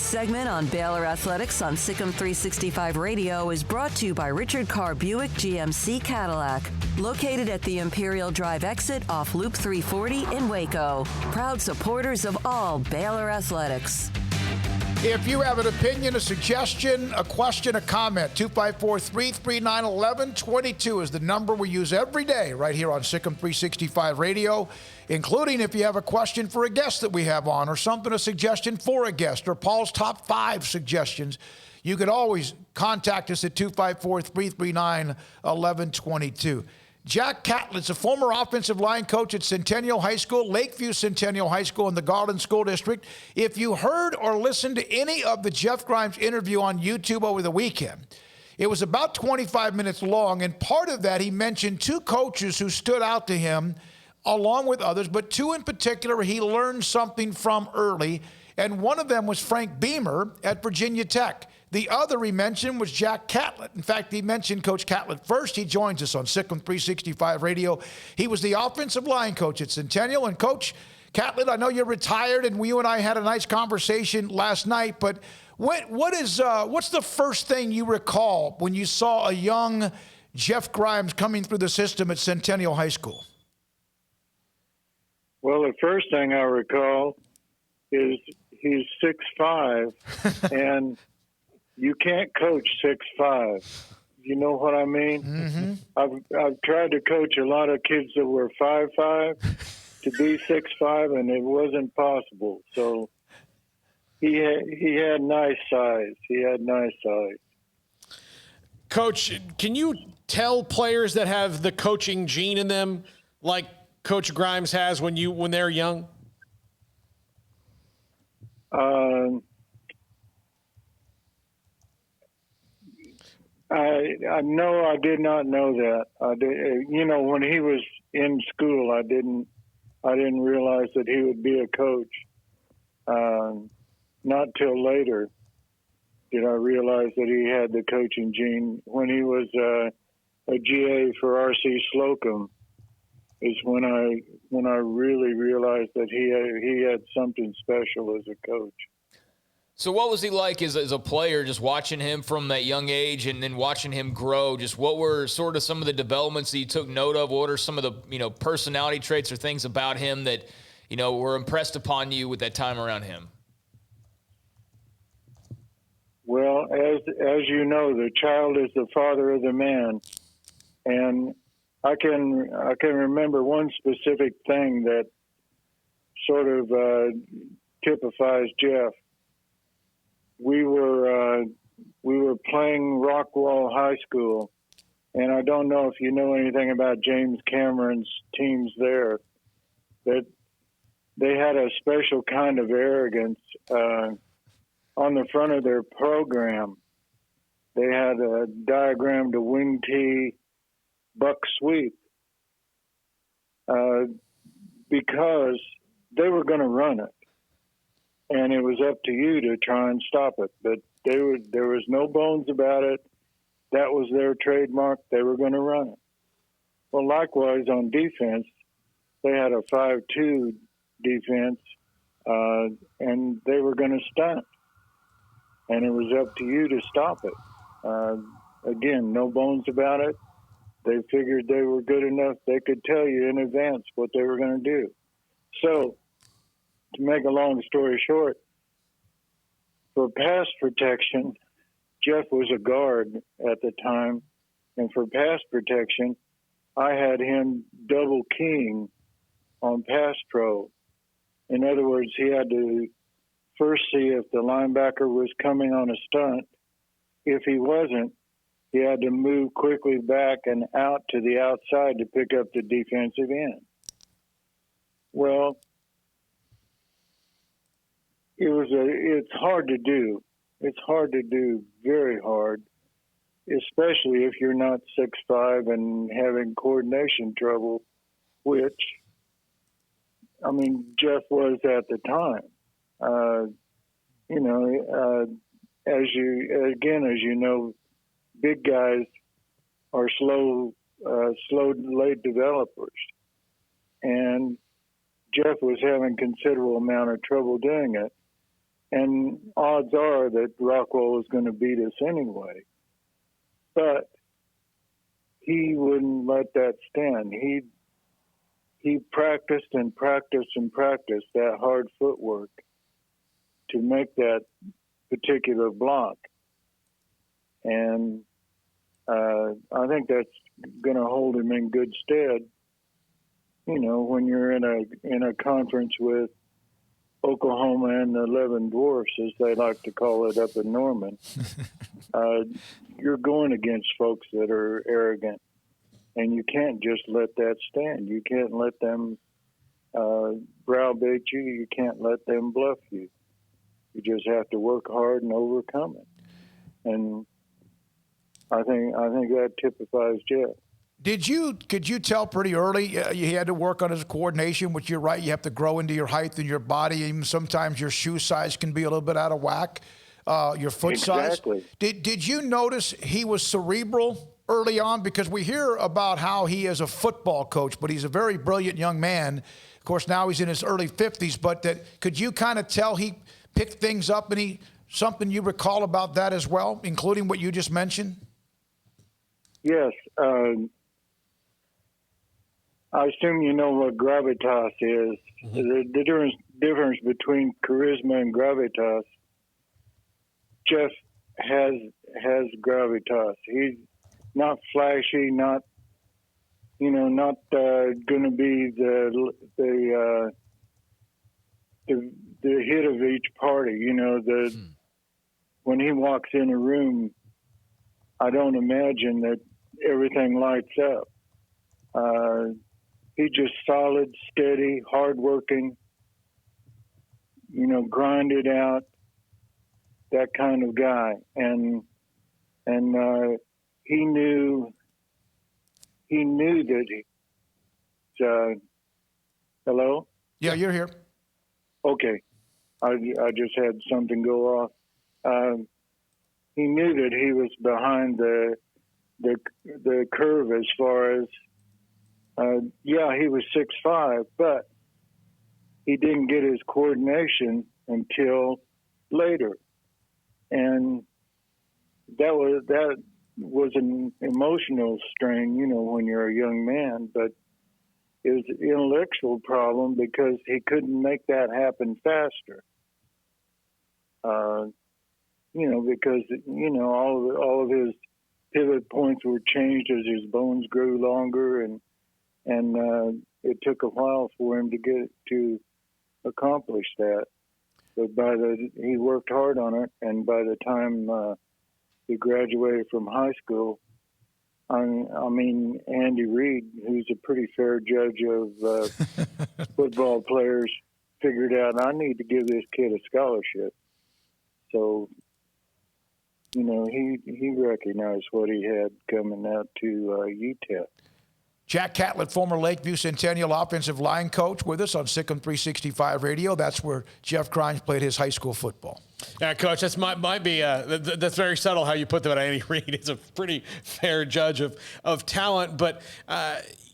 segment on Baylor Athletics on SicEm365 Radio is brought to you by Richard Carr Buick GMC Cadillac, located at the Imperial Drive exit off Loop 340 in Waco. Proud supporters of all Baylor Athletics. If you have an opinion, a suggestion, a question, a comment, 254-339-1122 is the number we use every day right here on SicEm365 Radio, including if you have a question for a guest that we have on or something, a suggestion for a guest or Paul's top 5 suggestions. You could always contact us at 254-339-1122. Jack Catlett's a former offensive line coach at Centennial High School, Lakeview Centennial High School in the Garland School District. If you heard or listened to any of the Jeff Grimes interview on YouTube over the weekend, it was about 25 minutes long, and part of that he mentioned 2 coaches who stood out to him along with others, but 2 in particular he learned something from early, and one of them was Frank Beamer at Virginia Tech. The other he mentioned was Jack Catlett. In fact, he mentioned Coach Catlett first. He joins us on SicEm365 Radio. He was the offensive line coach at Centennial. And Coach Catlett, I know you're retired, and you and I had a nice conversation last night, but what's the first thing you recall when you saw a young Jeff Grimes coming through the system at Centennial High School? Well, the first thing I recall is he's 6'5", and you can't coach 6'5". You know what I mean? Mm-hmm. I've tried to coach a lot of kids that were 5'5" to be 6'5", and it wasn't possible. So he had nice size. He had nice size. Coach, can you tell players that have the coaching gene in them, like Coach Grimes has when they're young? I know I did not know that. When he was in school, I didn't realize that he would be a coach. Not till later did I realize that he had the coaching gene. When he was a GA for R.C. Slocum is when I really realized that he had something special as a coach. So what was he like as a player, just watching him from that young age and then watching him grow? Just what were sort of some of the developments that you took note of? What are some of the, personality traits or things about him that, were impressed upon you with that time around him? Well, as you know, the child is the father of the man. And I can remember one specific thing that sort of typifies Jeff. We were playing Rockwall High School, and I don't know if you know anything about James Cameron's teams there, that they had a special kind of arrogance on the front of their program. They had a diagram to wing tee, buck sweep, because they were going to run it. And it was up to you to try and stop it. But there was no bones about it. That was their trademark. They were going to run it. Well, likewise, on defense, they had a 5-2 defense, and they were going to stunt. And it was up to you to stop it. Again, no bones about it. They figured they were good enough. They could tell you in advance what they were going to do. So, to make a long story short, for pass protection, Jeff was a guard at the time, and for pass protection, I had him double keying on pass pro. In other words, he had to first see if the linebacker was coming on a stunt. If he wasn't, he had to move quickly back and out to the outside to pick up the defensive end. Well, it's hard to do. It's hard to do, very hard, especially if you're not 6'5" and having coordination trouble, which, Jeff was at the time. As you know, big guys are slow, late developers. And Jeff was having considerable amount of trouble doing it. And odds are that Rockwell was going to beat us anyway. But he wouldn't let that stand. He practiced and practiced and practiced that hard footwork to make that particular block. And I think that's going to hold him in good stead. You know, when you're in a conference with Oklahoma and the 11 Dwarfs, as they like to call it up in Norman, you're going against folks that are arrogant, and you can't just let that stand. You can't let them browbeat you. You can't let them bluff you. You just have to work hard and overcome it. And I think that typifies Jeff. Could you tell pretty early he had to work on his coordination, which you're right, you have to grow into your height and your body. Even sometimes your shoe size can be a little bit out of whack, your foot size. Did you notice he was cerebral early on? Because we hear about how he is a football coach, but he's a very brilliant young man. Of course, now he's in his early 50s, but could you kind of tell he picked things up, and something you recall about that as well, including what you just mentioned? Yes. I assume you know what gravitas is. Mm-hmm. The difference between charisma and gravitas. Jeff has gravitas. He's not flashy, not going to be the hit of each party. You know, when he walks in a room, I don't imagine that everything lights up. He's just solid, steady, hardworking, grind it out, that kind of guy. And he knew that hello? Yeah, you're here. Okay. I just had something go off. He knew that he was behind the curve as far as, he was 6'5", but he didn't get his coordination until later. And that was an emotional strain, when you're a young man, but it was an intellectual problem because he couldn't make that happen faster. Because, all of his pivot points were changed as his bones grew longer, and it took a while for him to get to accomplish that. But he worked hard on it, and by the time he graduated from high school, Andy Reid, who's a pretty fair judge of football players, figured out I need to give this kid a scholarship. So, he recognized what he had coming out to UTEP. Jack Catlett, former Lakeview Centennial offensive line coach, with us on SicEm365 Radio. That's where Jeff Grimes played his high school football. Yeah, Coach, that's might be that's very subtle how you put that. Andy Reid is a pretty fair judge of talent, but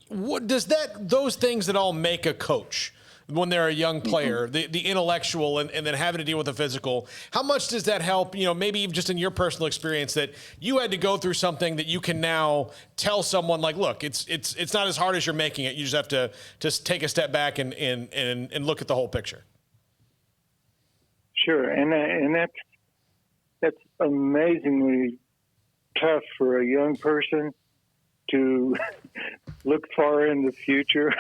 what does those things at all make a coach? When they're a young player, the intellectual and then having to deal with the physical, how much does that help, maybe even just in your personal experience that you had to go through something that you can now tell someone like, look, it's not as hard as you're making it. You just have to just take a step back and look at the whole picture. Sure. And that's amazingly tough for a young person to look far in the future.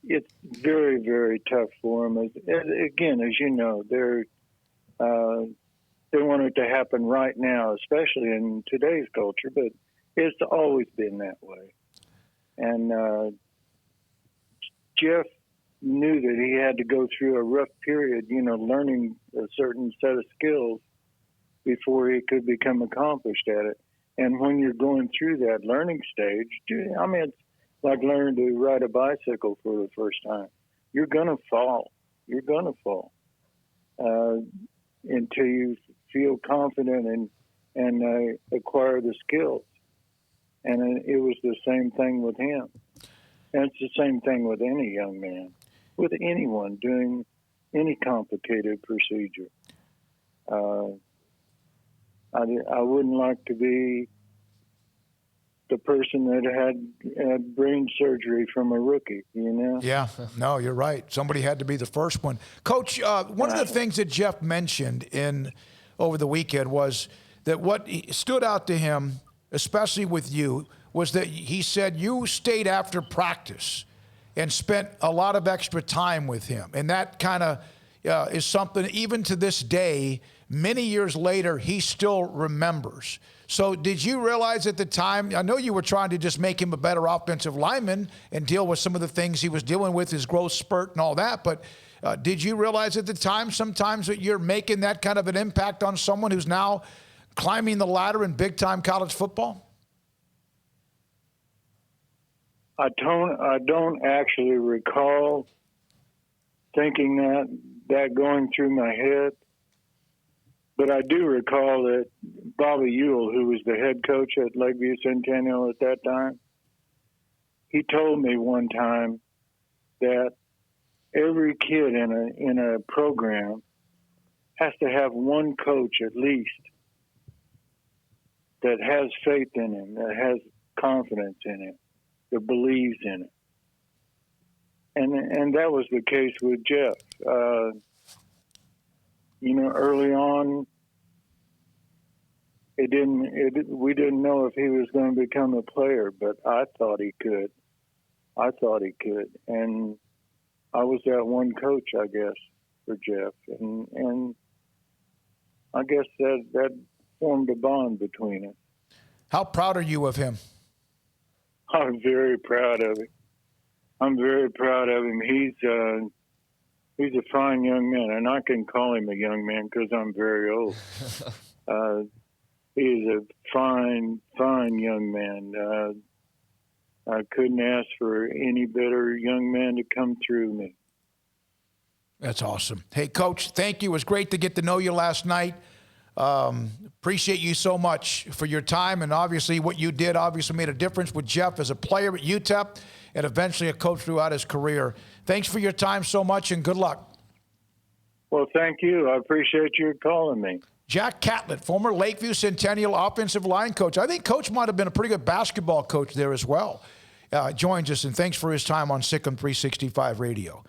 It's very, very tough for them. Again, as you know, they want it to happen right now, especially in today's culture, but it's always been that way. And Jeff knew that he had to go through a rough period, learning a certain set of skills before he could become accomplished at it. And when you're going through that learning stage, it's like learning to ride a bicycle for the first time. You're going to fall. Until you feel confident and acquire the skills. And it was the same thing with him. And it's the same thing with any young man, with anyone doing any complicated procedure. I wouldn't like to be the person that had brain surgery from a rookie, you know? Yeah, no, you're right. Somebody had to be the first one. Coach, one of the things that Jeff mentioned over the weekend was that what stood out to him, especially with you, was that he said you stayed after practice and spent a lot of extra time with him. And that kind of is something, even to this day, many years later, he still remembers. So did you realize at the time, I know you were trying to just make him a better offensive lineman and deal with some of the things he was dealing with, his growth spurt and all that, but did you realize at the time sometimes that you're making that kind of an impact on someone who's now climbing the ladder in big-time college football? I don't actually recall thinking that going through my head, but I do recall that Bobby Ewell, who was the head coach at Lakeview Centennial at that time, he told me one time that every kid in a program has to have one coach at least that has faith in him, that has confidence in him, that believes in it. And that was the case with Jeff. Early on, we didn't know if he was going to become a player, but I thought he could. And I was that one coach, I guess, for Jeff. And I guess that formed a bond between us. How proud are you of him? I'm very proud of him. He's a fine young man, and I can call him a young man because I'm very old. He's a fine young man. I couldn't ask for any better young man to come through me. That's awesome. Hey, Coach, thank you. It was great to get to know you last night. Appreciate you so much for your time, and obviously what you did obviously made a difference with Jeff as a player at UTEP and eventually a coach throughout his career. Thanks for your time so much, and good luck. Well, thank you. I appreciate you calling me. Jack Catlett, former Lakeview Centennial offensive line coach. I think Coach might have been a pretty good basketball coach there as well. Joins us, and thanks for his time on SicEm365 Radio.